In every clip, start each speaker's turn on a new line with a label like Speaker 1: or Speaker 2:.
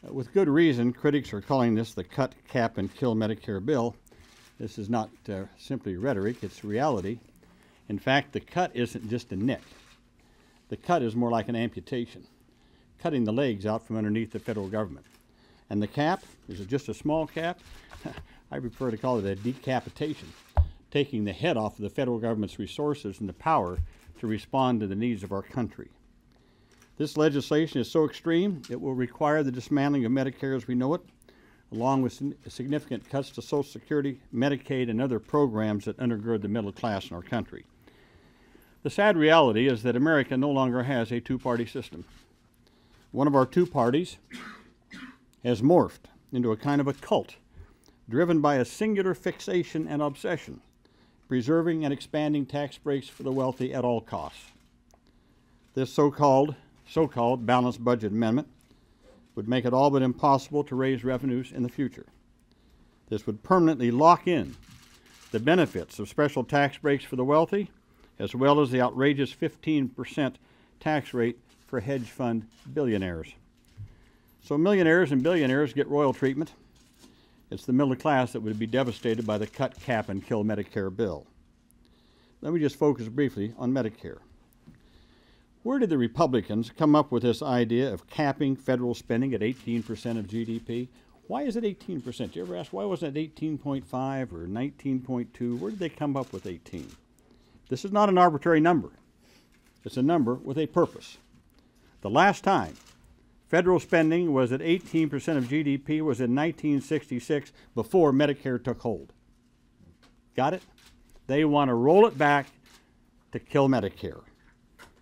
Speaker 1: With good reason, critics are calling this the cut, cap, and kill Medicare bill. This is not simply rhetoric, it's reality. In fact, the cut isn't just a nick. The cut is more like an amputation, cutting the legs out from underneath the federal government. And the cap, is it just a small cap? I prefer to call it a decapitation, taking the head off of the federal government's resources and the power to respond to the needs of our country. This legislation is so extreme, it will require the dismantling of Medicare as we know it, along with significant cuts to Social Security, Medicaid, and other programs that undergird the middle class in our country. The sad reality is that America no longer has a two-party system. One of our two parties has morphed into a kind of a cult, driven by a singular fixation and obsession, preserving and expanding tax breaks for the wealthy at all costs. This so-called balanced budget amendment would make it all but impossible to raise revenues in the future. This would permanently lock in the benefits of special tax breaks for the wealthy, as well as the outrageous 15% tax rate for hedge fund billionaires. So millionaires and billionaires get royal treatment. It's the middle class that would be devastated by the cut, cap, and kill Medicare bill. Let me just focus briefly on Medicare. Where did the Republicans come up with this idea of capping federal spending at 18% of GDP? Why is it 18%? Do you ever ask why wasn't it 18.5 or 19.2? Where did they come up with 18? This is not an arbitrary number. It's a number with a purpose. The last time federal spending was at 18% of GDP was in 1966, before Medicare took hold. Got it? They want to roll it back to kill Medicare.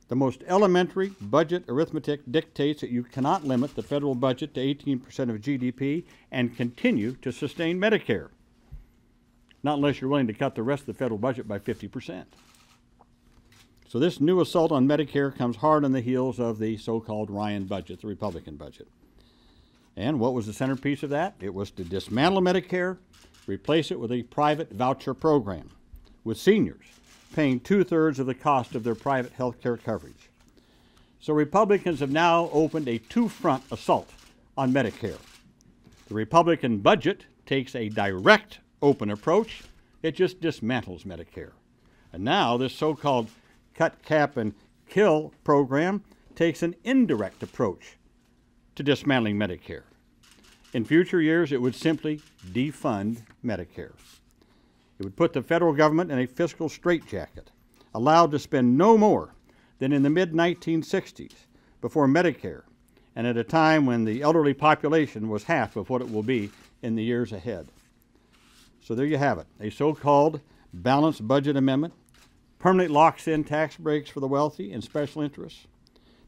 Speaker 1: The most elementary budget arithmetic dictates that you cannot limit the federal budget to 18% of GDP and continue to sustain Medicare. Not unless you're willing to cut the rest of the federal budget by 50%. So this new assault on Medicare comes hard on the heels of the so-called Ryan budget, the Republican budget. And what was the centerpiece of that? It was to dismantle Medicare, replace it with a private voucher program, with seniors paying 2/3 of the cost of their private health care coverage. So Republicans have now opened a two-front assault on Medicare. The Republican budget takes a direct, open approach. It just dismantles Medicare. And now this so-called cut, cap, and kill program takes an indirect approach to dismantling Medicare. In future years, it would simply defund Medicare. It would put the federal government in a fiscal straitjacket, allowed to spend no more than in the mid-1960s before Medicare, and at a time when the elderly population was half of what it will be in the years ahead. So there you have it, a so-called balanced budget amendment, permanently locks in tax breaks for the wealthy and special interests,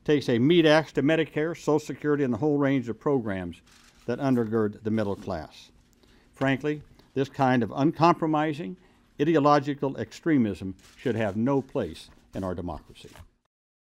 Speaker 1: takes a meat axe to Medicare, Social Security, and the whole range of programs that undergird the middle class. Frankly, this kind of uncompromising, ideological extremism should have no place in our democracy.